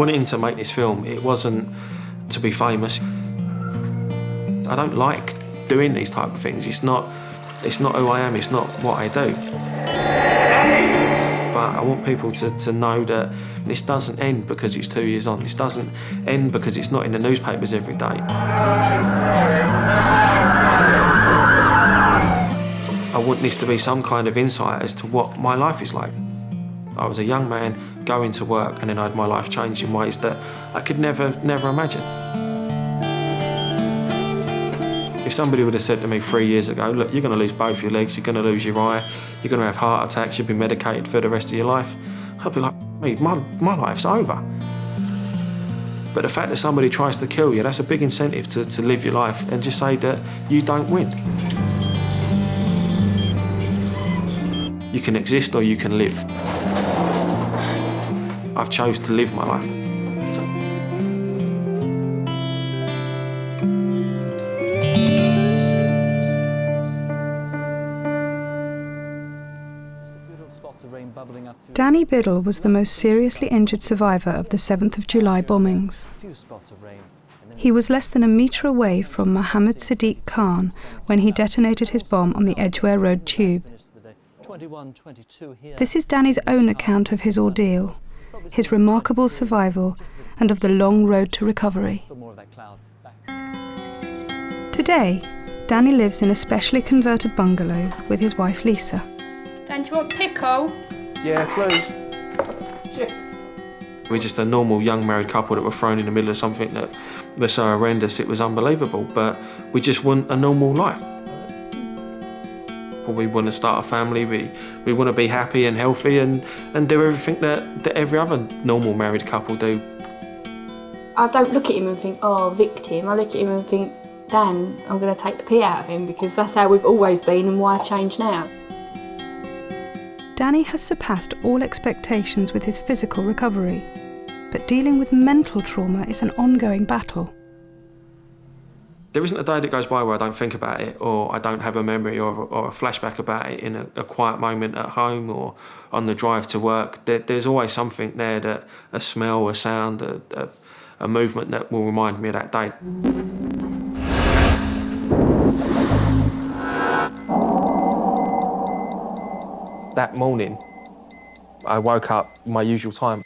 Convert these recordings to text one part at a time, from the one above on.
Wanting to make this film, it wasn't to be famous. I don't like doing these type of things. It's not who I am, it's not what I do. But I want people to know that this doesn't end because it's 2 years on. This doesn't end because it's not in the newspapers every day. I want this to be some kind of insight as to what my life is like. I was a young man going to work, and then I had my life change in ways that I could never imagine. If somebody would have said to me 3 years ago, look, you're going to lose both your legs, you're going to lose your eye, you're going to have heart attacks, you'll be medicated for the rest of your life, I'd be like, mate, my life's over. But the fact that somebody tries to kill you, that's a big incentive to live your life and just say that you don't win. You can exist or you can live. I've chose to live my life. Danny Biddle was the most seriously injured survivor of the 7th of July bombings. He was less than a metre away from Mohammed Sadiq Khan when he detonated his bomb on the Edgware Road tube. This is Danny's own account of his ordeal, his remarkable survival, and of the long road to recovery. Today, Danny lives in a specially converted bungalow with his wife Lisa. Dan, do you want pickle? Yeah, please. Shit. We're just a normal young married couple that were thrown in the middle of something that was so horrendous it was unbelievable, but we just want a normal life. We want to start a family, we want to be happy and healthy and do everything that every other normal married couple do. I don't look at him and think, oh, victim. I look at him and think, Dan, I'm going to take the pee out of him because that's how we've always been and why change now? Danny has surpassed all expectations with his physical recovery, but dealing with mental trauma is an ongoing battle. There isn't a day that goes by where I don't think about it, or I don't have a memory or a flashback about it in a quiet moment at home or on the drive to work. There's always something there, that a smell, a sound, a movement that will remind me of that day. That morning, I woke up my usual time.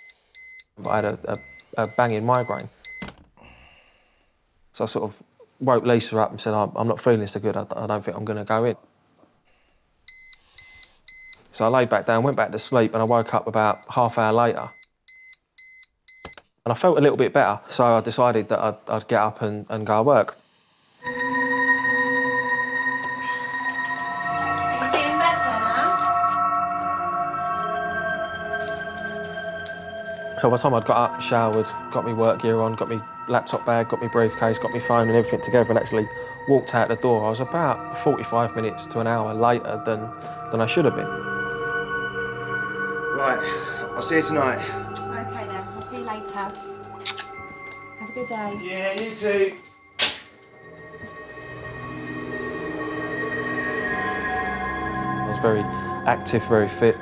I had a banging migraine. So I sort of woke Lisa up and said, I'm not feeling so good, I don't think I'm going to go in. So I laid back down, went back to sleep, and I woke up about half hour later. And I felt a little bit better, so I decided that I'd get up and go to work. Are you feeling better now? So by the time I'd got up, showered, got my work gear on, got my laptop bag, got my briefcase, got my phone and everything together and actually walked out the door, I was about 45 minutes to an hour later than I should have been. Right, I'll see you tonight. Okay then, I'll see you later. Have a good day. Yeah, you too. I was very active, very fit.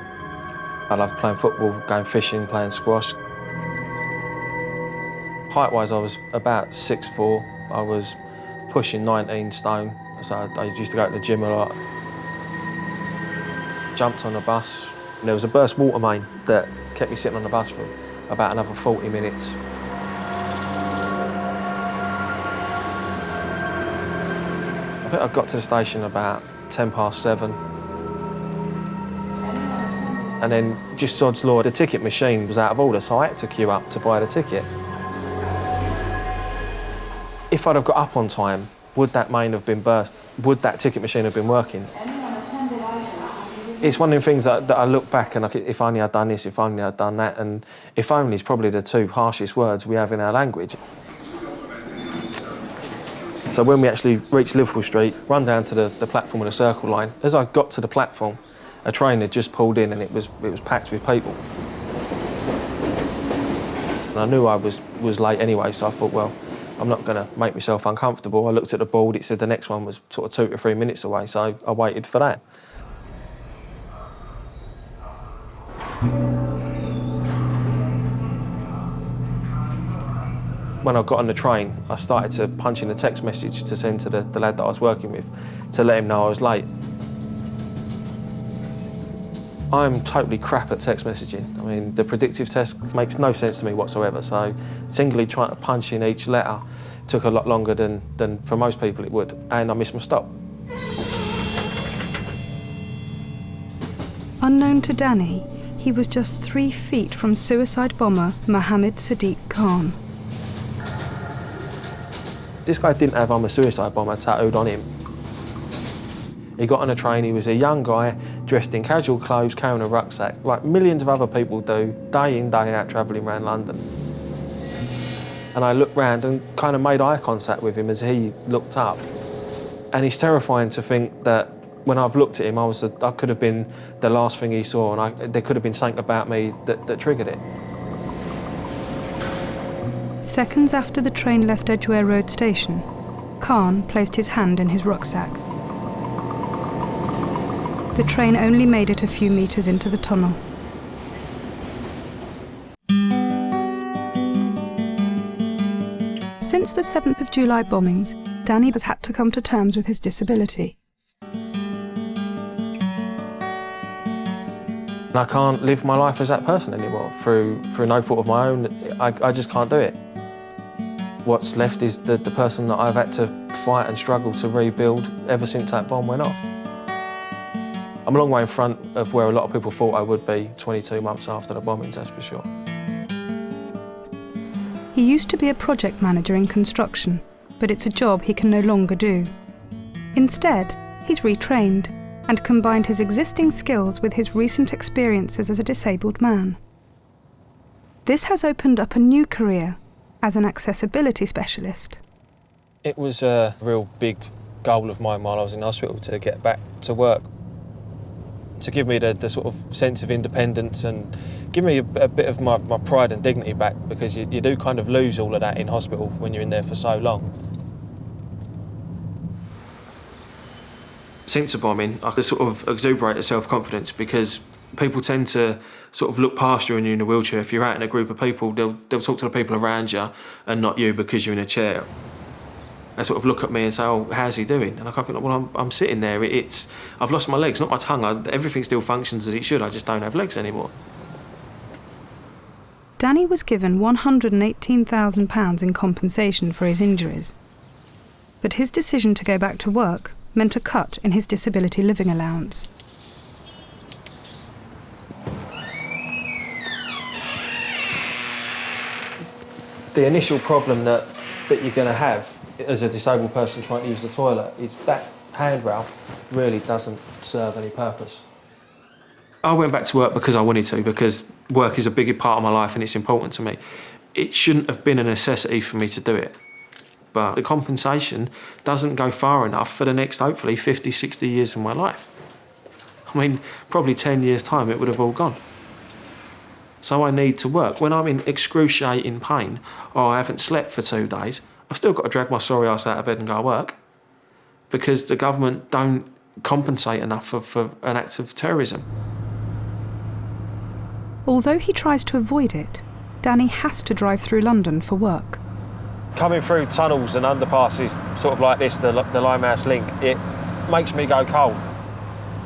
I loved playing football, going fishing, playing squash. Height-wise, I was about 6'4". I was pushing 19 stone, so I used to go to the gym a lot. Jumped on the bus. There was a burst water main that kept me sitting on the bus for about another 40 minutes. I think I got to the station about 7:10. And then, just sod's law, the ticket machine was out of order, so I had to queue up to buy the ticket. If I'd have got up on time, would that main have been burst? Would that ticket machine have been working? It's one of the things that I look back and if only I'd done this, if only I'd done that, and if only is probably the two harshest words we have in our language. So when we actually reached Liverpool Street, run down to the platform with a circle line, as I got to the platform, a train had just pulled in and it was packed with people. And I knew I was late anyway, so I thought, well, I'm not going to make myself uncomfortable. I looked at the board, it said the next one was sort of 2 to 3 minutes away, so I waited for that. When I got on the train, I started to punch in a text message to send to the lad that I was working with to let him know I was late. I'm totally crap at text messaging. I mean, the predictive test makes no sense to me whatsoever, so singly trying to punch in each letter took a lot longer than for most people it would, and I missed my stop. Unknown to Danny, he was just 3 feet from suicide bomber Mohammed Sadiq Khan. This guy didn't have "I'm a suicide bomber" tattooed on him. He got on a train, he was a young guy, dressed in casual clothes, carrying a rucksack, like millions of other people do, day in, day out, travelling around London. And I looked round and kind of made eye contact with him as he looked up. And it's terrifying to think that when I've looked at him, I could have been the last thing he saw, and there could have been something about me that triggered it. Seconds after the train left Edgware Road station, Khan placed his hand in his rucksack. The train only made it a few metres into the tunnel. Since the 7th of July bombings, Danny has had to come to terms with his disability. And I can't live my life as that person anymore through no fault of my own. I just can't do it. What's left is the person that I've had to fight and struggle to rebuild ever since that bomb went off. I'm a long way in front of where a lot of people thought I would be 22 months after the bombings, that's for sure. He used to be a project manager in construction, but it's a job he can no longer do. Instead, he's retrained and combined his existing skills with his recent experiences as a disabled man. This has opened up a new career as an accessibility specialist. It was a real big goal of mine while I was in hospital to get back to work, to give me the sort of sense of independence and give me a bit of my pride and dignity back, because you do kind of lose all of that in hospital when you're in there for so long. Since the bombing, I could sort of exuberate a self-confidence, because people tend to sort of look past you when you're in a wheelchair. If you're out in a group of people, they'll talk to the people around you and not you because you're in a chair. They sort of look at me and say, "Oh, how's he doing?" And I can't think, well, I'm sitting there. I've lost my legs, not my tongue. Everything still functions as it should. I just don't have legs anymore. Danny was given £118,000 in compensation for his injuries. But his decision to go back to work meant a cut in his disability living allowance. The initial problem that you're going to have as a disabled person trying to use the toilet is that handrail really doesn't serve any purpose. I went back to work because I wanted to, because work is a big part of my life and it's important to me. It shouldn't have been a necessity for me to do it. But the compensation doesn't go far enough for the next, hopefully, 50, 60 years of my life. I mean, probably 10 years' time it would have all gone. So I need to work. When I'm in excruciating pain, or I haven't slept for 2 days, I've still got to drag my sorry ass out of bed and go to work, because the government don't compensate enough for an act of terrorism. Although he tries to avoid it, Danny has to drive through London for work. Coming through tunnels and underpasses, sort of like this, the Limehouse Link, it makes me go cold.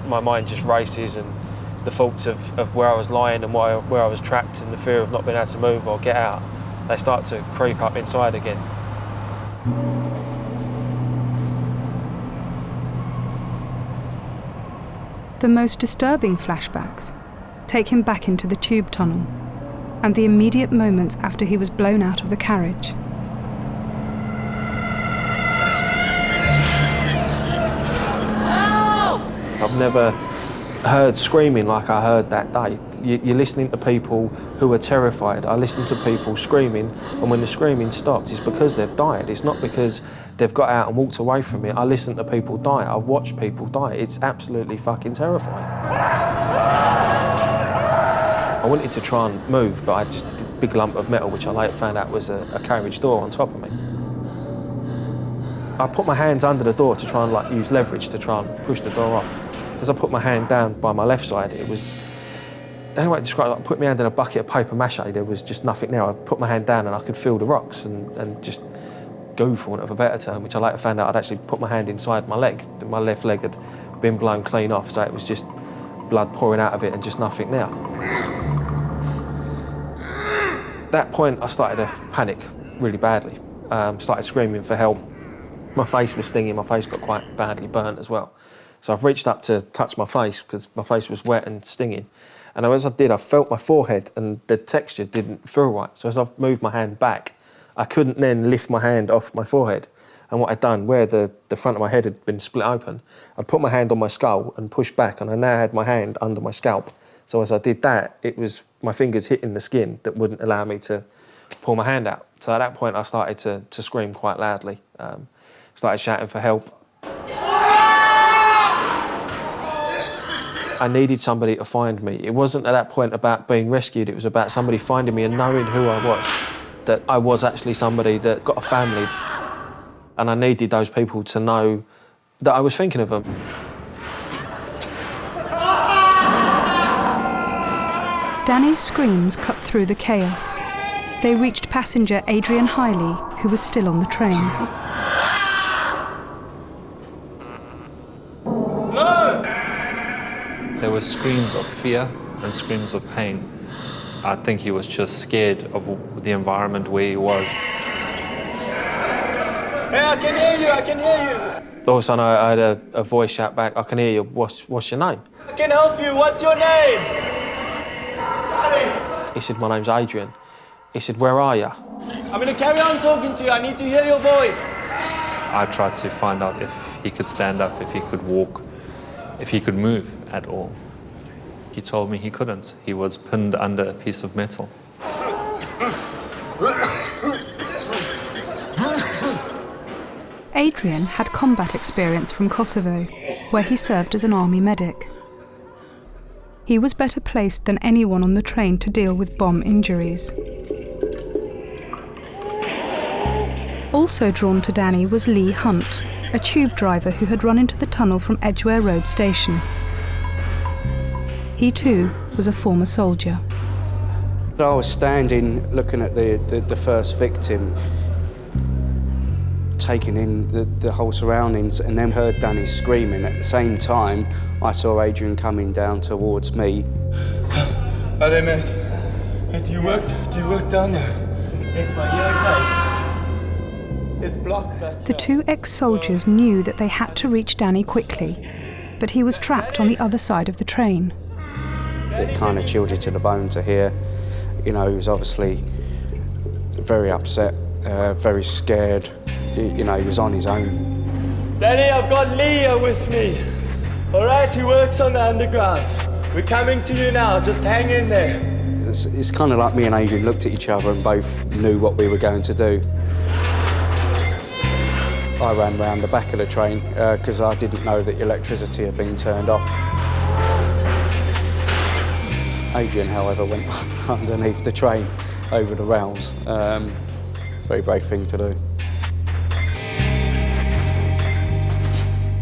My mind just races, and the thoughts of where I was lying and where I was trapped, and the fear of not being able to move or get out, they start to creep up inside again. The most disturbing flashbacks take him back into the tube tunnel and the immediate moments after he was blown out of the carriage. I've never heard screaming like I heard that day. You're listening to people who are terrified. I listen to people screaming, and when the screaming stops, it's because they've died. It's not because they've got out and walked away from it. I listen to people die. I watch people die. It's absolutely fucking terrifying. I wanted to try and move, but I just did a big lump of metal, which I later found out was a carriage door on top of me. I put my hands under the door to try and use leverage to try and push the door off. As I put my hand down by my left side, it was Anyway, I described it, I put my hand in a bucket of paper mache, there was just nothing there. I put my hand down and I could feel the rocks and just goo, for want of a better term, which I later found out I'd actually put my hand inside my leg. My left leg had been blown clean off, so it was just blood pouring out of it and just nothing there. At that point, I started to panic really badly. Started screaming for help. My face was stinging, my face got quite badly burnt as well. So I've reached up to touch my face because my face was wet and stinging. And as I did, I felt my forehead and the texture didn't feel right. So as I've moved my hand back, I couldn't then lift my hand off my forehead. And what I'd done, where the front of my head had been split open, I put my hand on my skull and pushed back, and I now had my hand under my scalp. So as I did that, it was my fingers hitting the skin that wouldn't allow me to pull my hand out. So at that point, I started to scream quite loudly. Started shouting for help. I needed somebody to find me. It wasn't at that point about being rescued, it was about somebody finding me and knowing who I was, that I was actually somebody that got a family. And I needed those people to know that I was thinking of them. Danny's screams cut through the chaos. They reached passenger Adrian Hiley, who was still on the train. There were screams of fear and screams of pain. I think he was just scared of the environment where he was. Hey, I can hear you, I can hear you. All of a sudden, I had a voice shout back, I can hear you, what's your name? I can help you, what's your name? He said, my name's Adrian. He said, where are you? I'm gonna carry on talking to you, I need to hear your voice. I tried to find out if he could stand up, if he could walk, if he could move at all. He told me he couldn't. He was pinned under a piece of metal. Adrian had combat experience from Kosovo, where he served as an army medic. He was better placed than anyone on the train to deal with bomb injuries. Also drawn to Danny was Lee Hunt, a tube driver who had run into the tunnel from Edgware Road station. He too was a former soldier. I was standing looking at the first victim, taking in the whole surroundings, and then heard Danny screaming. At the same time, I saw Adrian coming down towards me. Are they mate? Do you work down there? Yes, mate, you okay? It's blocked back The two ex-soldiers knew that they had to reach Danny quickly, but he was trapped on the other side of the train. It kind of chilled you to the bone to hear. You know, he was obviously very upset, very scared. You know, he was on his own. Danny, I've got Lee here with me. All right, he works on the underground. We're coming to you now, just hang in there. It's kind of like me and Adrian looked at each other and both knew what we were going to do. I ran round the back of the train because I didn't know that the electricity had been turned off. Adrian, however, went underneath the train over the rails. Very brave thing to do.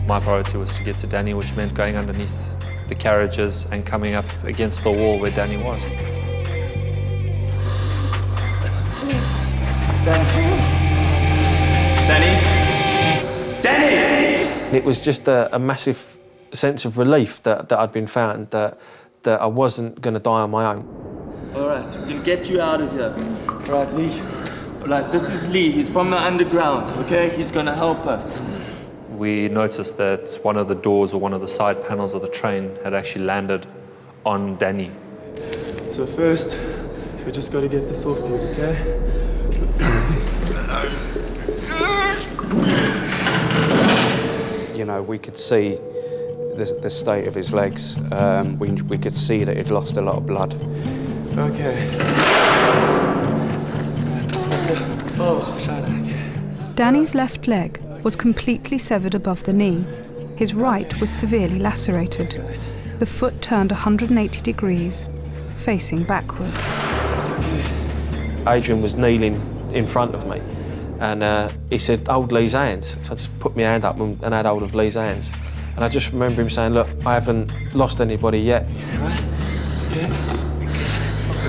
My priority was to get to Danny, which meant going underneath the carriages and coming up against the wall where Danny was. Danny! It was just a massive sense of relief that I'd been found, that I wasn't going to die on my own. All right, we can get you out of here. All right, Lee. All right, this is Lee. He's from the underground, okay? He's going to help us. We noticed that one of the doors or one of the side panels of the train had actually landed on Danny. So first, we just got to get this off you, okay? You know, we could see the state of his legs. We could see that he'd lost a lot of blood. Okay. Oh, shut up. Danny's left leg was completely severed above the knee. His right was severely lacerated. The foot turned 180 degrees, facing backwards. Adrian was kneeling in front of me, and he said, hold Lee's hands. So I just put my hand up and had hold of Lee's hands. And I just remember him saying, look, I haven't lost anybody yet. Right? Okay.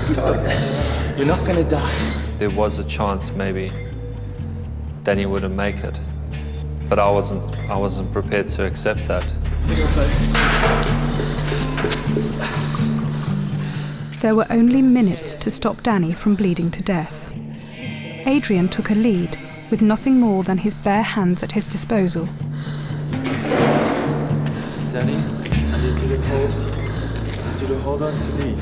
If we stop there, you're not gonna die. There was a chance maybe Danny wouldn't make it, but I wasn't prepared to accept that. There were only minutes to stop Danny from bleeding to death. Adrian took a lead, with nothing more than his bare hands at his disposal. Danny, I need you to hold on to me.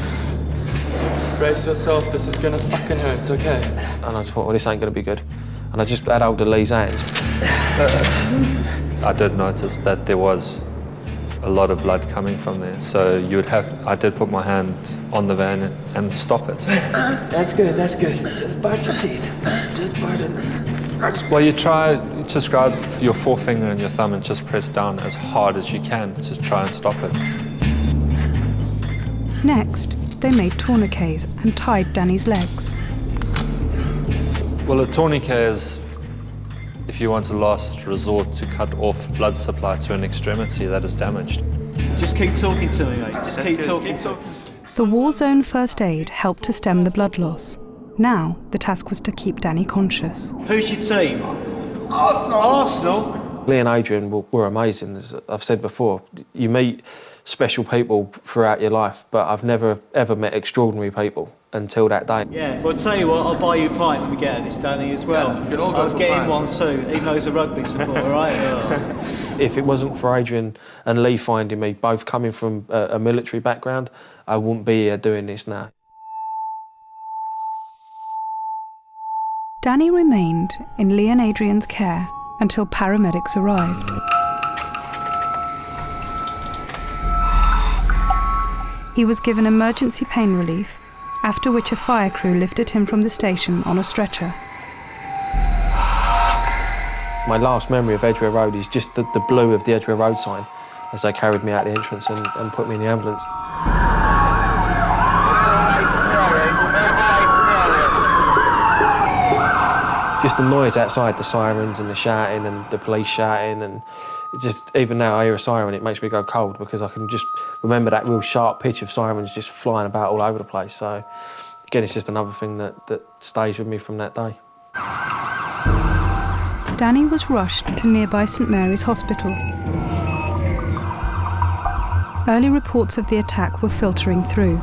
Brace yourself, this is gonna fucking hurt, okay? And I just thought, well, this ain't gonna be good. And I just had hold of Lee's hands. I did notice that there was a lot of blood coming from there, so I did put my hand on the van and stop it. That's good. Just bite your teeth. Just bite it. Well, you just grab your forefinger and your thumb and just press down as hard as you can to try and stop it. Next, they made tourniquets and tied Danny's legs. Well, a tourniquet is, if you want a last resort to cut off blood supply to an extremity that is damaged. Just keep talking to me, mate. Just keep talking to me. The war zone first aid helped to stem the blood loss. Now, the task was to keep Danny conscious. Who's your team? Arsenal? Lee and Adrian were amazing. As I've said before, you meet special people throughout your life, but I've never ever met extraordinary people until that day. Yeah, well, I'll tell you what, I'll buy you a pint when we get at this, Danny, as well. Yeah, we can all go I'll for get him one pints. too, even though he's a rugby supporter, right? If it wasn't for Adrian and Lee finding me, both coming from a military background, I wouldn't be here doing this now. Danny remained in Lee and Adrian's care until paramedics arrived. He was given emergency pain relief, after which a fire crew lifted him from the station on a stretcher. My last memory of Edgware Road is just the blue of the Edgware Road sign as they carried me out the entrance and put me in the ambulance. Just the noise outside, the sirens and the shouting and the police shouting, and it just, even now I hear a siren, it makes me go cold because I can just remember that real sharp pitch of sirens just flying about all over the place. So again, it's just another thing that stays with me from that day. Danny was rushed to nearby St Mary's Hospital. Early reports of the attack were filtering through.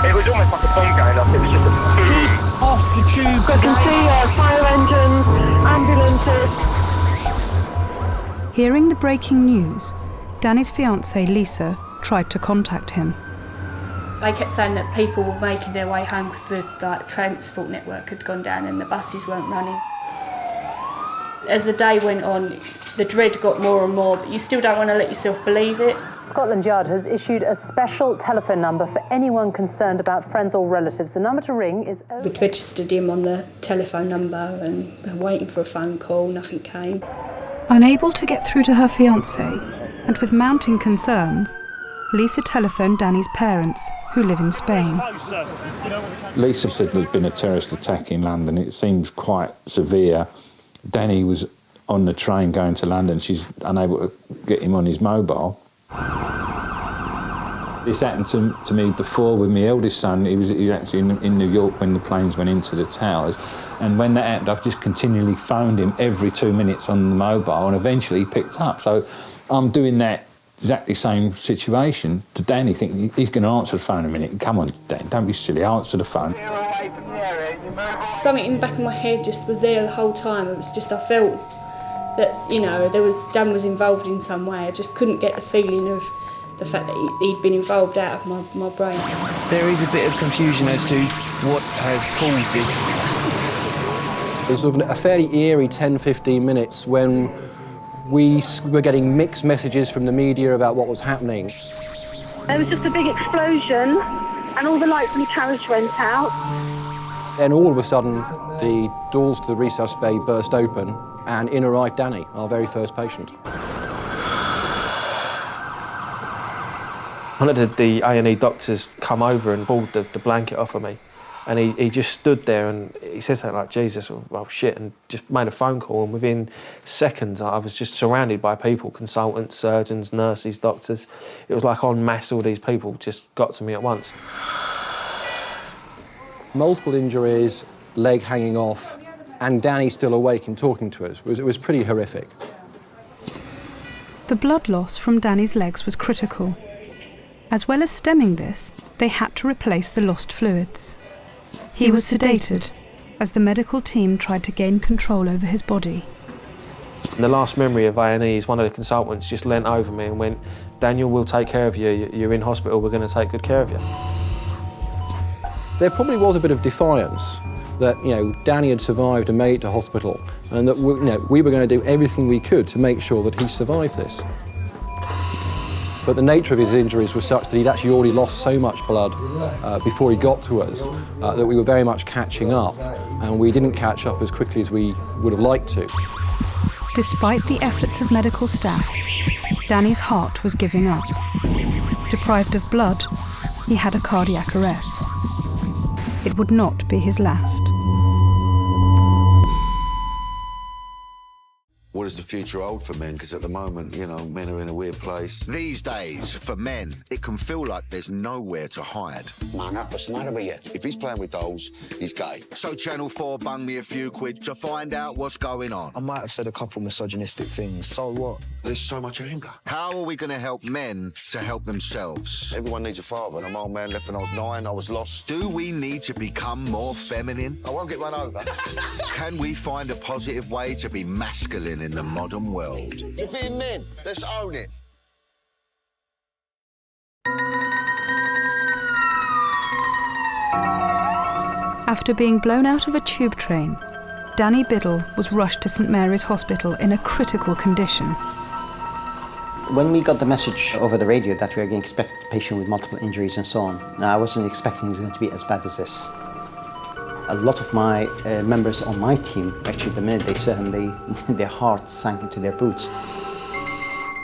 It was almost like a bomb going off. It was just a boom. Off the tube I can see fire engines, ambulances. Hearing the breaking news, Danny's fiancée Lisa tried to contact him. They kept saying that people were making their way home because the transport network had gone down and the buses weren't running. As the day went on, the dread got more and more, but you still don't want to let yourself believe it. Scotland Yard has issued a special telephone number for anyone concerned about friends or relatives. The number to ring is... We'd registered him on the telephone number and were waiting for a phone call, nothing came. Unable to get through to her fiancé, and with mounting concerns, Lisa telephoned Danny's parents, who live in Spain. Lisa said there's been a terrorist attack in London. It seems quite severe. Danny was on the train going to London. She's unable to get him on his mobile. This happened to me before with my eldest son. He was actually in New York when the planes went into the towers. And when that happened, I just continually phoned him every 2 minutes on the mobile, and eventually he picked up. So I'm doing that exactly same situation to Danny, thinking he's going to answer the phone in a minute. Come on, Dan, don't be silly, answer the phone. Something in the back of my head just was there the whole time. It was just, I felt that, you know, Dan was involved in some way. I just couldn't get the feeling of the fact that he'd been involved out of my brain. There is a bit of confusion as to what has caused this. It was sort of a fairly eerie 10-15 minutes when we were getting mixed messages from the media about what was happening. There was just a big explosion and all the lights in the carriage went out. Then all of a sudden the doors to the resusc bay burst open and in arrived Danny, our very first patient. One of the A&E doctors come over and pulled the blanket off of me, and he just stood there and he said something like, Jesus, oh shit, and just made a phone call, and within seconds I was just surrounded by people, consultants, surgeons, nurses, doctors. It was like en masse all these people just got to me at once. Multiple injuries, leg hanging off, and Danny still awake and talking to us. It was pretty horrific. The blood loss from Danny's legs was critical. As well as stemming this, they had to replace the lost fluids. He was sedated as the medical team tried to gain control over his body. The last memory of A&E is one of the consultants just leant over me and went, "Daniel, we'll take care of you. You're in hospital, we're going to take good care of you." There probably was a bit of defiance that, Danny had survived and made it to hospital, and that we were going to do everything we could to make sure that he survived this. But the nature of his injuries was such that he'd actually already lost so much blood before he got to us that we were very much catching up, and we didn't catch up as quickly as we would have liked to. Despite the efforts of medical staff, Danny's heart was giving up. Deprived of blood, he had a cardiac arrest. It would not be his last. What does the future hold for men? Because at the moment, men are in a weird place. These days, for men, it can feel like there's nowhere to hide. If he's playing with dolls, he's gay. So Channel 4 bung me a few quid to find out what's going on. I might have said a couple misogynistic things, so what? There's so much anger. How are we going to help men to help themselves? Everyone needs a father. I'm an old man left when I was 9, I was lost. Do we need to become more feminine? I won't get run over. Can we find a positive way to be masculine in the modern world? We're being men. Let's own it. After being blown out of a tube train, Danny Biddle was rushed to St Mary's Hospital in a critical condition. When we got the message over the radio that we were going to expect a patient with multiple injuries and so on, I wasn't expecting it was going to be as bad as this. A lot of my members on my team, actually the minute they saw him, their hearts sank into their boots.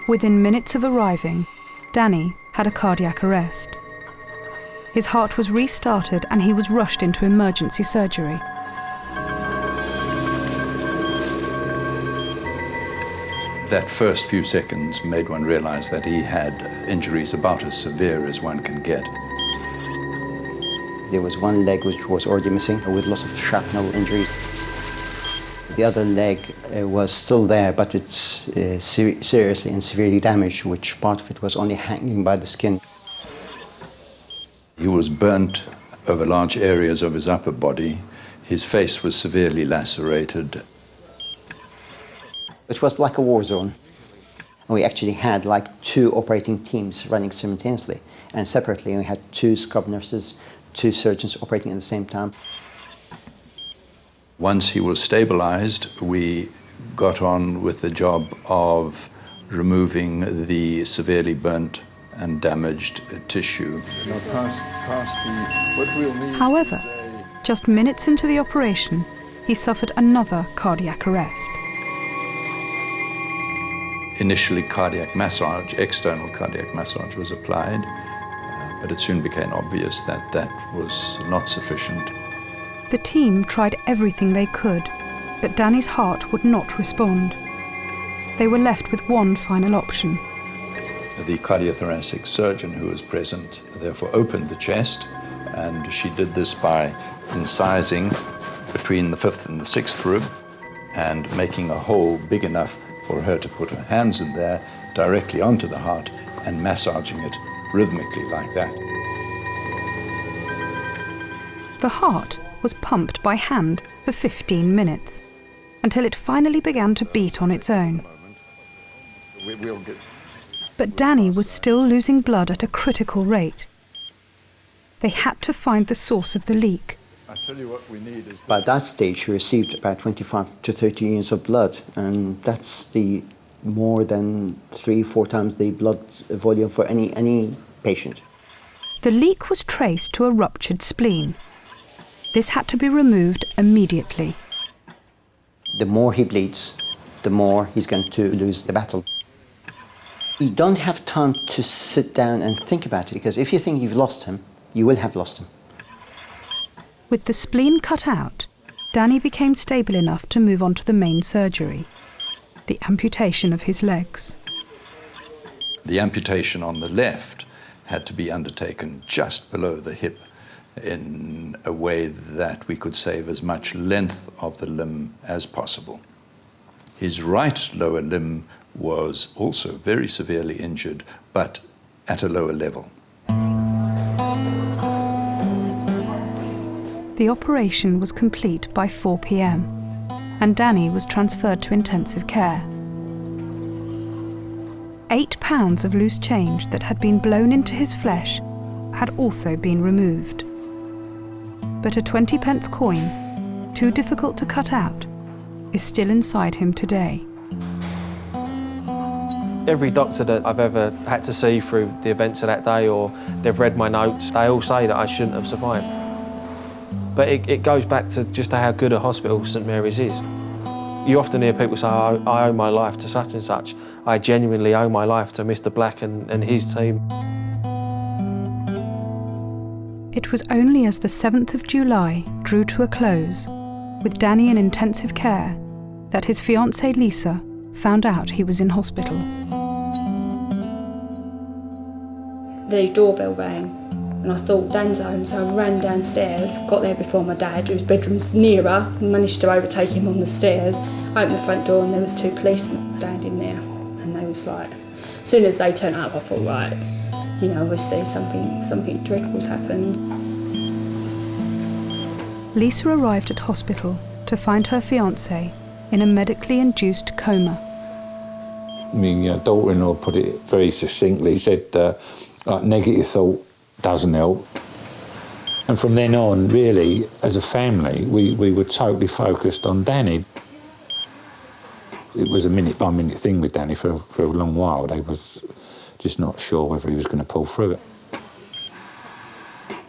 Within minutes of arriving, Danny had a cardiac arrest. His heart was restarted and he was rushed into emergency surgery. That first few seconds made one realize that he had injuries about as severe as one can get. There was one leg which was already missing with lots of shrapnel injuries. The other leg was still there, but it's seriously and severely damaged, which part of it was only hanging by the skin. He was burnt over large areas of his upper body. His face was severely lacerated. It was like a war zone. We actually had like 2 operating teams running simultaneously, and separately we had 2 scrub nurses, 2 surgeons operating at the same time. Once he was stabilized, we got on with the job of removing the severely burnt and damaged tissue. However, just minutes into the operation, he suffered another cardiac arrest. Initially, cardiac massage, external cardiac massage was applied, but it soon became obvious that that was not sufficient. The team tried everything they could, but Danny's heart would not respond. They were left with one final option. The cardiothoracic surgeon who was present therefore opened the chest, and she did this by incising between the 5th and the 6th rib and making a hole big enough for her to put her hands in there directly onto the heart and massaging it rhythmically like that. The heart was pumped by hand for 15 minutes, until it finally began to beat on its own. But Danny was still losing blood at a critical rate. They had to find the source of the leak. I tell you what we need is... By that stage, he received about 25 to 30 units of blood, and that's more than 3-4 times the blood volume for any patient. The leak was traced to a ruptured spleen. This had to be removed immediately. The more he bleeds, the more he's going to lose the battle. You don't have time to sit down and think about it, because if you think you've lost him, you will have lost him. With the spleen cut out, Danny became stable enough to move on to the main surgery, the amputation of his legs. The amputation on the left had to be undertaken just below the hip in a way that we could save as much length of the limb as possible. His right lower limb was also very severely injured, but at a lower level. The operation was complete by 4 p.m, and Danny was transferred to intensive care. 8 pounds of loose change that had been blown into his flesh had also been removed. But a 20-pence coin, too difficult to cut out, is still inside him today. Every doctor that I've ever had to see through the events of that day, or they've read my notes, they all say that I shouldn't have survived. But it goes back to just how good a hospital St Mary's is. You often hear people say, oh, I owe my life to such and such. I genuinely owe my life to Mr Black and his team. It was only as the 7th of July drew to a close, with Danny in intensive care, that his fiancée Lisa found out he was in hospital. The doorbell rang and I thought Dan's home, so I ran downstairs, got there before my dad, whose bedroom's nearer, and managed to overtake him on the stairs. Opened the front door and there was 2 policemen standing there, and they was like, as soon as they turned up I thought, right, you know, obviously something dreadful's happened. Lisa arrived at hospital to find her fiancé in a medically induced coma. My daughter-in-law put it very succinctly. He said, negative thought doesn't help. And from then on, really, as a family, we were totally focused on Danny. It was a minute-by-minute thing with Danny for a long while. They was just not sure whether he was going to pull through it.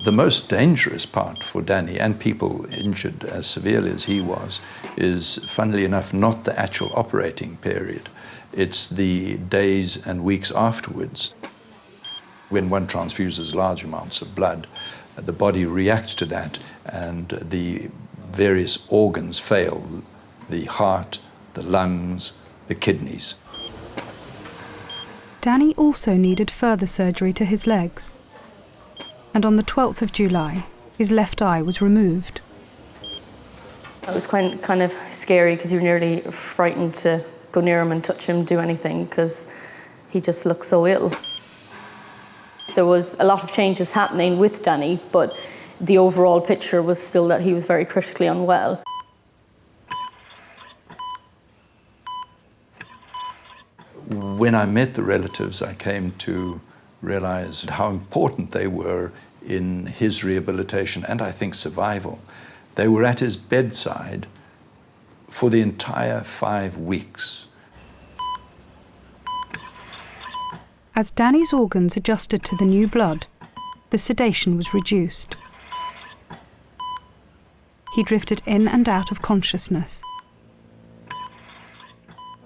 The most dangerous part for Danny, and people injured as severely as he was, is, funnily enough, not the actual operating period. It's the days and weeks afterwards. When one transfuses large amounts of blood, the body reacts to that and the various organs fail. The heart, the lungs, the kidneys. Danny also needed further surgery to his legs. And on the 12th of July, his left eye was removed. It was kind of scary because you were nearly frightened to go near him and touch him, do anything, because he just looked so ill. There was a lot of changes happening with Danny, but the overall picture was still that he was very critically unwell. When I met the relatives, I came to realize how important they were in his rehabilitation and, I think, survival. They were at his bedside for the entire 5 weeks. As Danny's organs adjusted to the new blood, the sedation was reduced. He drifted in and out of consciousness.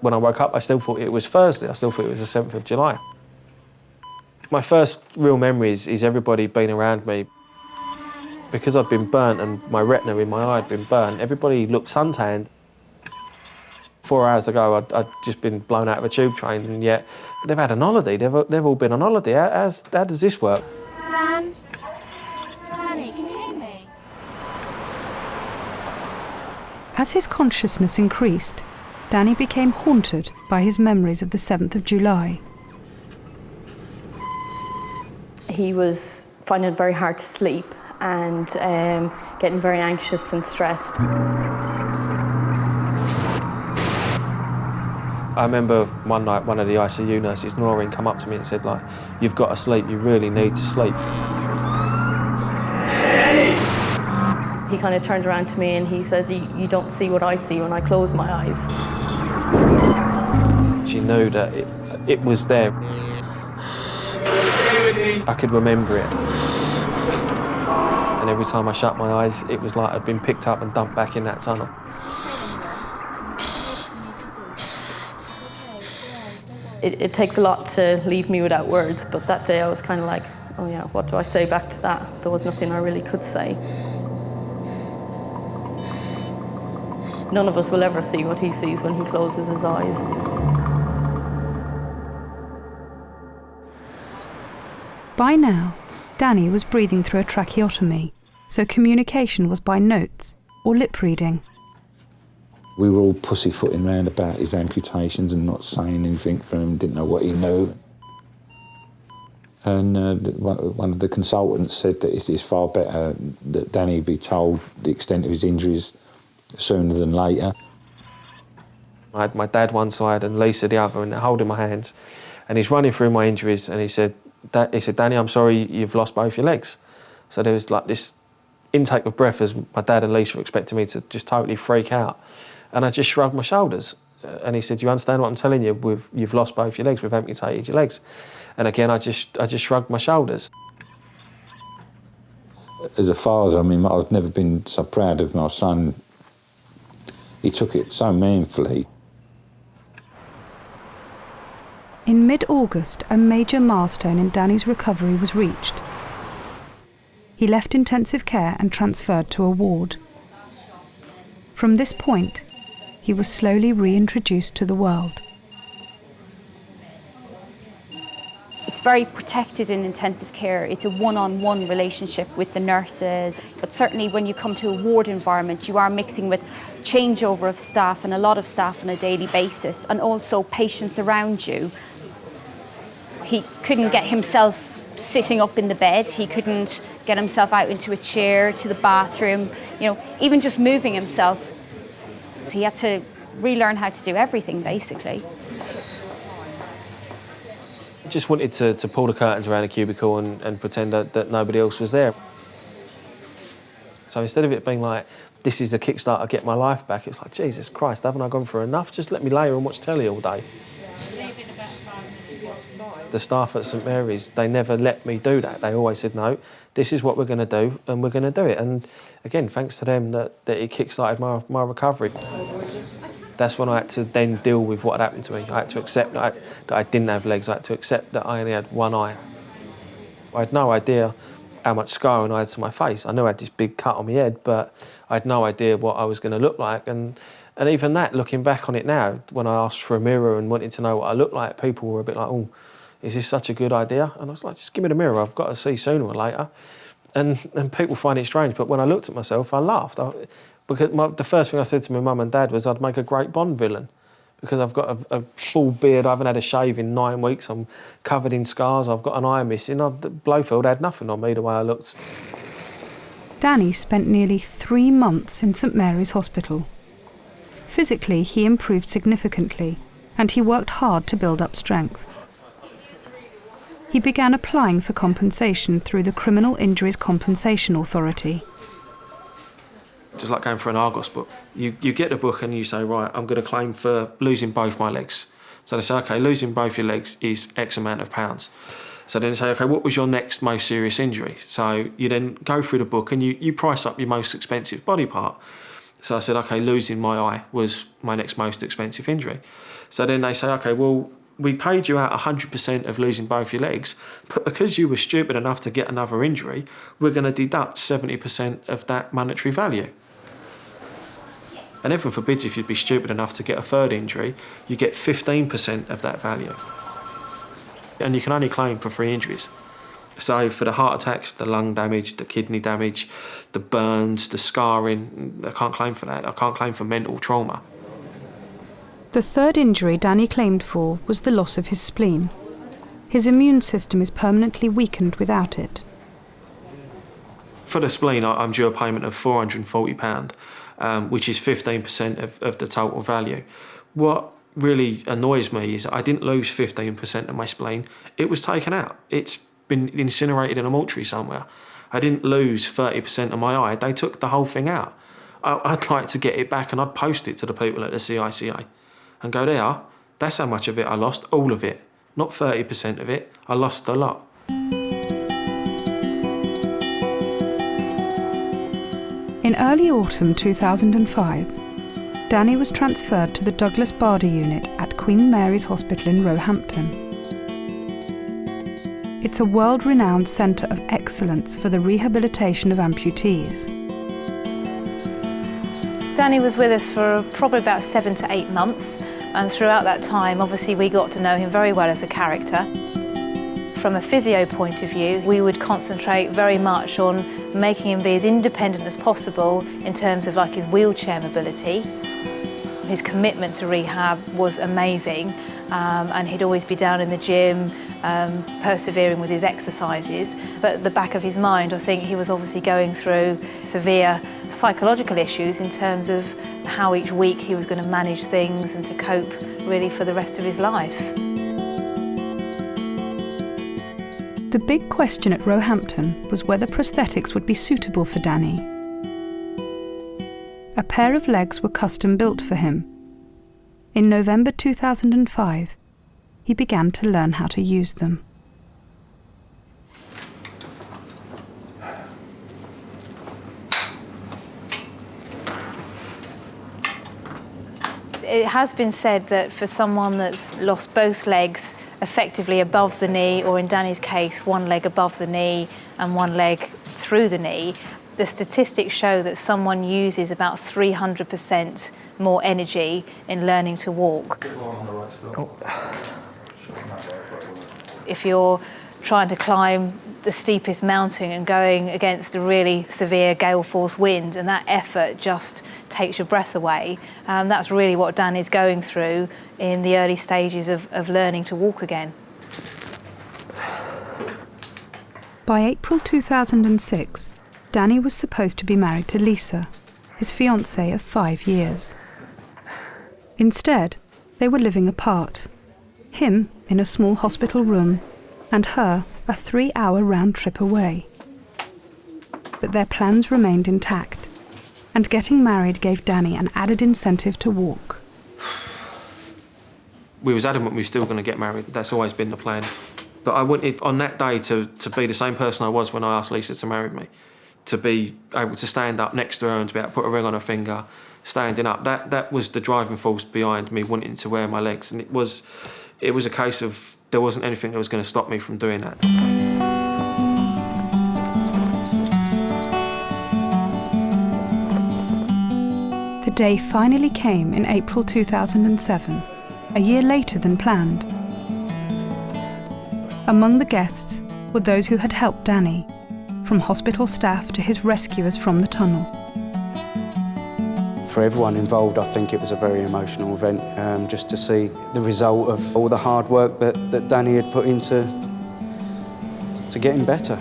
When I woke up, I still thought it was Thursday. I still thought it was the 7th of July. My first real memory is everybody being around me. Because I'd been burnt and my retina in my eye had been burnt, everybody looked suntanned. 4 hours ago, I'd just been blown out of a tube train, and yet they've had an holiday. They've all been on holiday. How does this work? Danny, can you hear me? As his consciousness increased, Danny became haunted by his memories of the 7th of July. He was finding it very hard to sleep and getting very anxious and stressed. I remember one night one of the ICU nurses, Noreen, come up to me and said, like, you've got to sleep, you really need to sleep. He kind of turned around to me and he said, you don't see what I see when I close my eyes. She knew that it was there. I could remember it. And every time I shut my eyes, it was like I'd been picked up and dumped back in that tunnel. It takes a lot to leave me without words, but that day I was kind of like, oh yeah, what do I say back to that? There was nothing I really could say. None of us will ever see what he sees when he closes his eyes. By now, Danny was breathing through a tracheotomy, so communication was by notes or lip reading. We were all pussyfooting round about his amputations and not saying anything for him, didn't know what he knew. And one of the consultants said that it's far better that Danny be told the extent of his injuries sooner than later. I had my dad one side and Lisa the other, and they're holding my hands. And he's running through my injuries, and he said, Danny, I'm sorry you've lost both your legs. So there was like this intake of breath as my dad and Lisa were expecting me to just totally freak out. And I just shrugged my shoulders. And he said, you understand what I'm telling you? You've lost both your legs, we've amputated your legs. And again, I just shrugged my shoulders. As a father, I mean, I've never been so proud of my son. He took it so manfully. In mid-August, a major milestone in Danny's recovery was reached. He left intensive care and transferred to a ward. From this point, he was slowly reintroduced to the world. It's very protected in intensive care. It's a one-on-one relationship with the nurses. But certainly when you come to a ward environment, you are mixing with changeover of staff and a lot of staff on a daily basis, and also patients around you. He couldn't get himself sitting up in the bed. He couldn't get himself out into a chair, to the bathroom, even just moving himself. He had to relearn how to do everything, basically. I just wanted to pull the curtains around a cubicle and pretend that nobody else was there. So instead of it being like, this is a Kickstarter, get my life back, it's like, Jesus Christ, haven't I gone through enough? Just let me lay here and watch telly all day. The staff at St Mary's, they never let me do that. They always said, no, this is what we're going to do, and we're going to do it. And again, thanks to them that it kick-started my recovery. That's when I had to then deal with what had happened to me. I had to accept that I didn't have legs. I had to accept that I only had one eye. I had no idea how much scarring I had to my face. I knew I had this big cut on my head, but I had no idea what I was going to look like. And even that, looking back on it now, when I asked for a mirror and wanted to know what I looked like, people were a bit like, oh, is this such a good idea? And I was like, just give me the mirror, I've got to see sooner or later. And people find it strange, but when I looked at myself, I laughed. Because the first thing I said to my mum and dad was I'd make a great Bond villain, because I've got a full beard, I haven't had a shave in 9 weeks, I'm covered in scars, I've got an eye missing. Blofeld had nothing on me the way I looked. Danny spent nearly 3 months in St Mary's Hospital. Physically, he improved significantly, and he worked hard to build up strength. He began applying for compensation through the Criminal Injuries Compensation Authority. Just like going for an Argos book. You get the book and you say, right, I'm going to claim for losing both my legs. So they say, OK, losing both your legs is X amount of pounds. So then they say, OK, what was your next most serious injury? So you then go through the book and you price up your most expensive body part. So I said, OK, losing my eye was my next most expensive injury. So then they say, OK, well, we paid you out 100% of losing both your legs, but because you were stupid enough to get another injury, we're going to deduct 70% of that monetary value. And heaven forbids if you'd be stupid enough to get a third injury, you get 15% of that value. And you can only claim for 3 injuries. So for the heart attacks, the lung damage, the kidney damage, the burns, the scarring, I can't claim for that. I can't claim for mental trauma. The third injury Danny claimed for was the loss of his spleen. His immune system is permanently weakened without it. For the spleen, I'm due a payment of £440, which is 15% of the total value. What really annoys me is I didn't lose 15% of my spleen. It was taken out. It's been incinerated in a mortuary somewhere. I didn't lose 30% of my eye. They took the whole thing out. I'd like to get it back, and I'd post it to the people at the CICA and go, there, that's how much of it I lost, all of it. Not 30% of it, I lost a lot. In early autumn 2005, Danny was transferred to the Douglas Bader unit at Queen Mary's Hospital in Roehampton. It's a world-renowned centre of excellence for the rehabilitation of amputees. Danny was with us for probably about 7 to 8 months, and throughout that time, obviously, we got to know him very well as a character. From a physio point of view, we would concentrate very much on making him be as independent as possible in terms of like his wheelchair mobility. His commitment to rehab was amazing, and he'd always be down in the gym, persevering with his exercises. But at the back of his mind, I think he was obviously going through severe psychological issues in terms of how each week he was going to manage things and to cope really for the rest of his life. The big question at Roehampton was whether prosthetics would be suitable for Danny. A pair of legs were custom built for him. In November 2005, he began to learn how to use them. It has been said that for someone that's lost both legs effectively above the knee, or in Danny's case, one leg above the knee and one leg through the knee, the statistics show that someone uses about 300% more energy in learning to walk. If you're trying to climb the steepest mountain and going against a really severe gale force wind, and that effort just takes your breath away, that's really what Dan is going through in the early stages of learning to walk again. By April 2006, Danny was supposed to be married to Lisa, his fiancée of 5 years. Instead, they were living apart, him in a small hospital room, and her a 3-hour round trip away. But their plans remained intact, and getting married gave Danny an added incentive to walk. We was adamant we were still going to get married. That's always been the plan. But I wanted, on that day, to be the same person I was when I asked Lisa to marry me. To be able to stand up next to her and to be able to put a ring on her finger, standing up. That was the driving force behind me wanting to wear my legs. And it was a case of there wasn't anything that was going to stop me from doing that. The day finally came in April 2007, a year later than planned. Among the guests were those who had helped Danny, from hospital staff to his rescuers from the tunnel. For everyone involved, I think it was a very emotional event, just to see the result of all the hard work that Danny had put into getting better.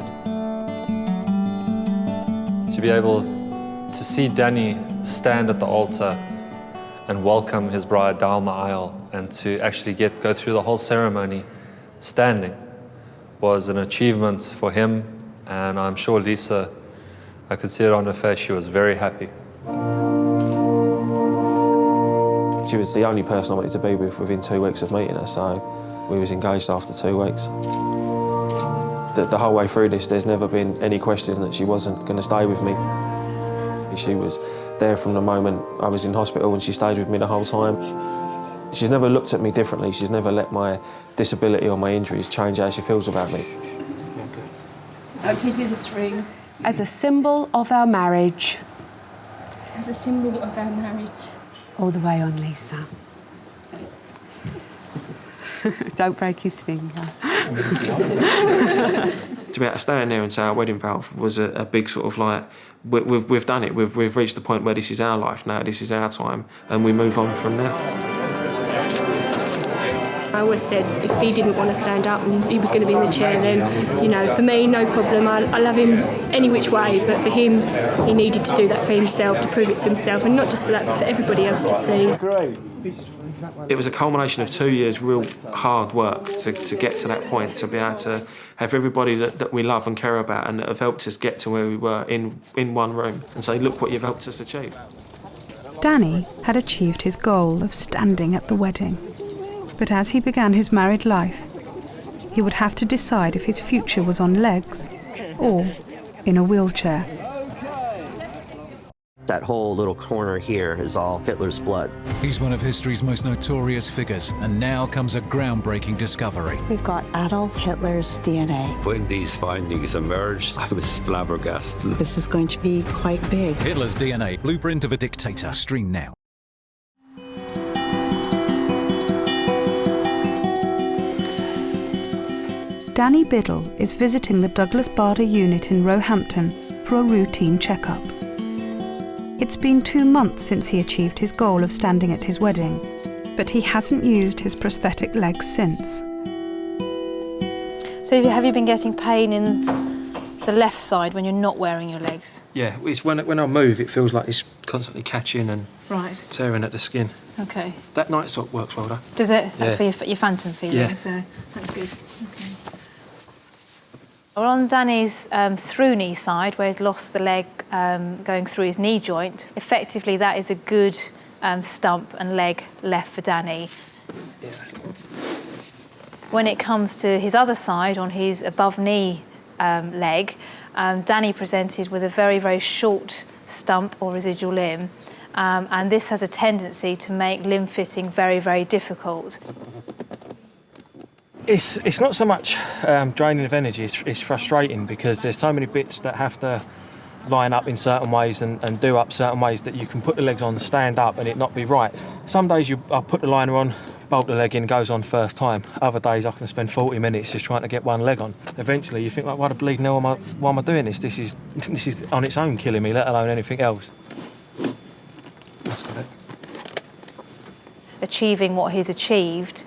To be able to see Danny stand at the altar and welcome his bride down the aisle, and to actually go through the whole ceremony standing, was an achievement for him. And I'm sure Lisa, I could see it on her face, she was very happy. She was the only person I wanted to be with within 2 weeks of meeting her, so we was engaged after 2 weeks. The whole way through this, there's never been any question that she wasn't going to stay with me. She was there from the moment I was in hospital, and she stayed with me the whole time. She's never looked at me differently. She's never let my disability or my injuries change how she feels about me. I'll give you this ring. As a symbol of our marriage. As a symbol of our marriage. All the way on, Lisa. Don't break his finger. To be able to stand there and say our wedding vow was a big sort of like, we've done it, we've reached the point where this is our life now, this is our time, and we move on from there. I always said if he didn't want to stand up and he was going to be in the chair, then, you know, for me, no problem. I love him any which way, but for him, he needed to do that for himself, to prove it to himself, and not just for that, but for everybody else to see. It was a culmination of 2 years' real hard work to get to that point, to be able to have everybody that we love and care about and that have helped us get to where we were in one room and say, look what you've helped us achieve. Danny had achieved his goal of standing at the wedding. But as he began his married life, he would have to decide if his future was on legs or in a wheelchair. That whole little corner here is all Hitler's blood. He's one of history's most notorious figures, and now comes a groundbreaking discovery. We've got Adolf Hitler's DNA. When these findings emerged, I was flabbergasted. This is going to be quite big. Hitler's DNA, Blueprint of a Dictator. Stream now. Danny Biddle is visiting the Douglas Bader unit in Roehampton for a routine checkup. It's been 2 months since he achieved his goal of standing at his wedding, but he hasn't used his prosthetic legs since. So have you been getting pain in the left side when you're not wearing your legs? Yeah, it's when I move, it feels like it's constantly catching and tearing at the skin. Okay. That night sock works well, though. Does it? Yeah. That's for your phantom feeling, Yeah. so that's good. Okay. We're on Danny's through knee side, where he'd lost the leg going through his knee joint. Effectively, that is a good stump and leg left for Danny. Yeah. When it comes to his other side, on his above knee leg, Danny presented with a very, very short stump or residual limb, and this has a tendency to make limb fitting very, very difficult. It's not so much draining of energy, it's frustrating because there's so many bits that have to line up in certain ways and do up certain ways that you can put the legs on, stand up and it not be right. Some days I'll put the liner on, bolt the leg in, goes on first time. Other days I can spend 40 minutes just trying to get one leg on. Eventually you think, like, why the bleeding hell why am I doing this? This is on its own killing me, let alone anything else. That's got it. Achieving what he's achieved,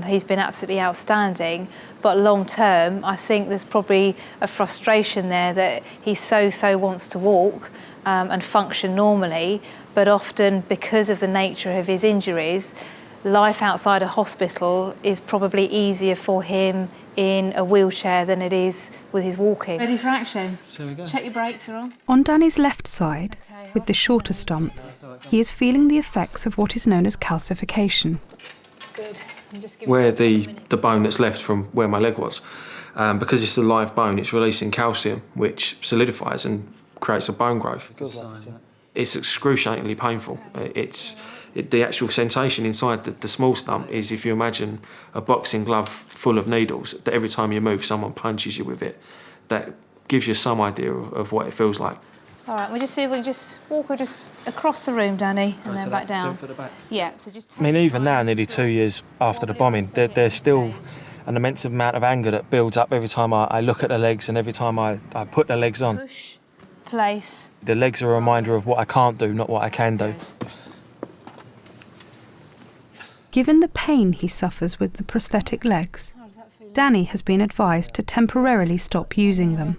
he's been absolutely outstanding, but long term I think there's probably a frustration there that he so wants to walk and function normally, but often because of the nature of his injuries, life outside a hospital is probably easier for him in a wheelchair than it is with his walking. Ready for action? Here we go. Check your brakes are on. On Danny's left side, with the shorter stump, he is feeling the effects of what is known as calcification. Good. Where the bone that's left from where my leg was, because it's a live bone, it's releasing calcium, which solidifies and creates a bone growth. It's excruciatingly painful. The actual sensation inside the small stump is, if you imagine a boxing glove full of needles, that every time you move, someone punches you with it. That gives you some idea of what it feels like. All right, we'll just see if we can just walk across the room, Danny, and then back down. Yeah, so just... I mean, even now, nearly 2 years after the bombing, there's still an immense amount of anger that builds up every time I look at the legs and every time I put the legs on. Push, place. The legs are a reminder of what I can't do, not what I can do. Given the pain he suffers with the prosthetic legs, Danny has been advised to temporarily stop using them.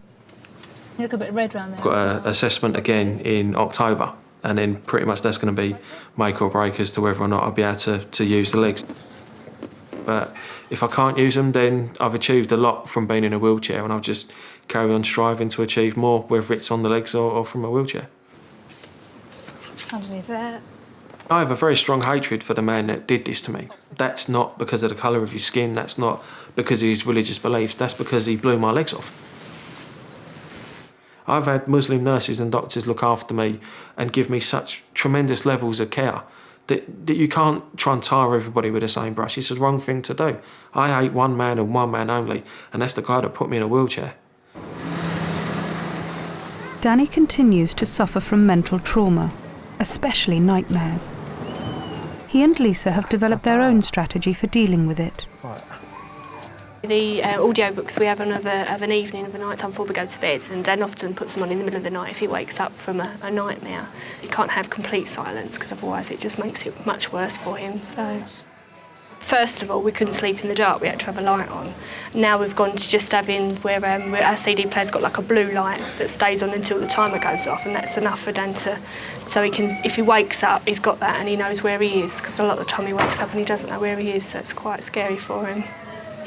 You look a bit red around there. I've got an assessment again in October, and then pretty much that's going to be make or break as to whether or not I'll be able to use the legs. But if I can't use them, then I've achieved a lot from being in a wheelchair, and I'll just carry on striving to achieve more, whether it's on the legs or from a wheelchair. Underneath there. I have a very strong hatred for the man that did this to me. That's not because of the colour of his skin, that's not because of his religious beliefs, that's because he blew my legs off. I've had Muslim nurses and doctors look after me and give me such tremendous levels of care that you can't try and tar everybody with the same brush. It's the wrong thing to do. I hate one man and one man only, and that's the guy that put me in a wheelchair. Danny continues to suffer from mental trauma, especially nightmares. He and Lisa have developed their own strategy for dealing with it. The audio books we have of an evening, of a night time before we go to bed, and Dan often puts them on in the middle of the night if he wakes up from a nightmare. You can't have complete silence because otherwise it just makes it much worse for him. So, first of all, we couldn't sleep in the dark, we had to have a light on. Now we've gone to just having where our CD player's got like a blue light that stays on until the timer goes off, and that's enough for Dan to, so he can, if he wakes up, he's got that and he knows where he is, because a lot of the time he wakes up and he doesn't know where he is, so it's quite scary for him.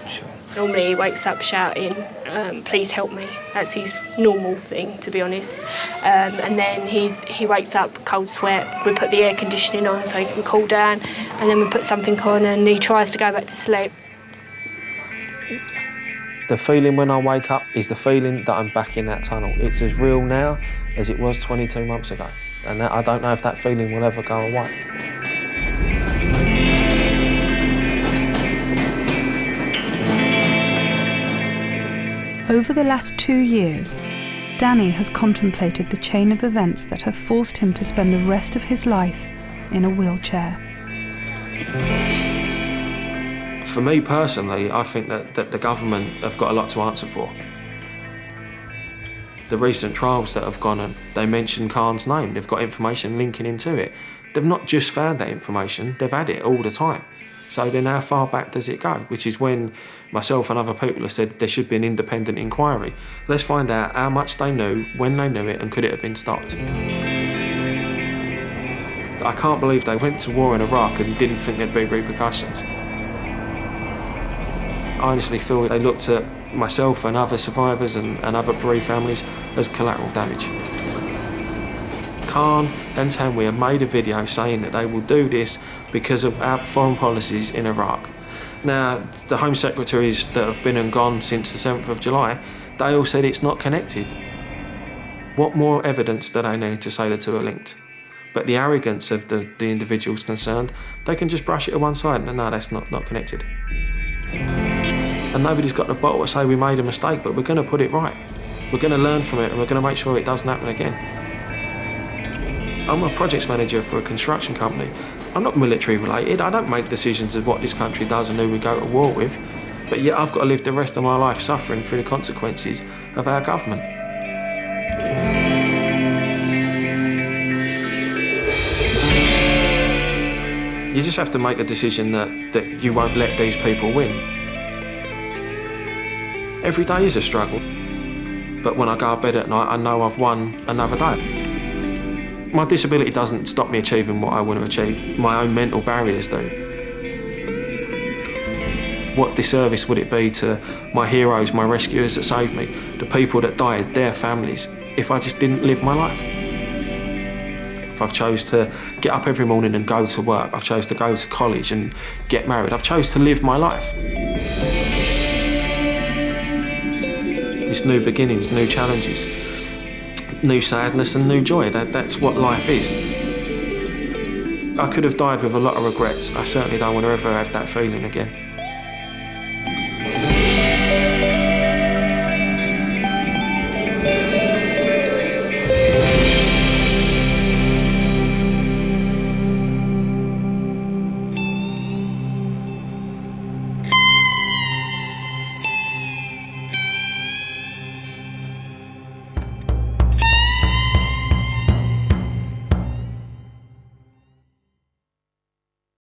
Sure. Normally he wakes up shouting, please help me. That's his normal thing, to be honest. And then he wakes up cold sweat. We put the air conditioning on so he can cool down, and then we put something on and he tries to go back to sleep. The feeling when I wake up is the feeling that I'm back in that tunnel. It's as real now as it was 22 months ago. And I don't know if that feeling will ever go away. Over the last 2 years, Danny has contemplated the chain of events that have forced him to spend the rest of his life in a wheelchair. For me personally, I think that the government have got a lot to answer for. The recent trials that have gone on, they mention Khan's name, they've got information linking him to it. They've not just found that information, they've had it all the time. So then how far back does it go? Which is when myself and other people have said there should be an independent inquiry. Let's find out how much they knew, when they knew it, and could it have been stopped. I can't believe they went to war in Iraq and didn't think there'd be repercussions. I honestly feel they looked at myself and other survivors and other bereaved families as collateral damage. Khan and Tanweer made a video saying that they will do this because of our foreign policies in Iraq. Now, the Home Secretaries that have been and gone since the 7th of July, they all said it's not connected. What more evidence do they need to say the two are linked? But the arrogance of the individuals concerned, they can just brush it to one side and no, that's not connected. And nobody's got the bottle to say we made a mistake, but we're going to put it right. We're going to learn from it and we're going to make sure it doesn't happen again. I'm a projects manager for a construction company. I'm not military related. I don't make decisions of what this country does and who we go to war with. But yet I've got to live the rest of my life suffering through the consequences of our government. You just have to make the decision that you won't let these people win. Every day is a struggle, but when I go to bed at night, I know I've won another day. My disability doesn't stop me achieving what I want to achieve. My own mental barriers do. What disservice would it be to my heroes, my rescuers that saved me, the people that died, their families, if I just didn't live my life? If I've chose to get up every morning and go to work, I've chose to go to college and get married, I've chose to live my life. It's new beginnings, new challenges, new sadness and new joy. That's what life is. I could have died with a lot of regrets. I certainly don't want to ever have that feeling again.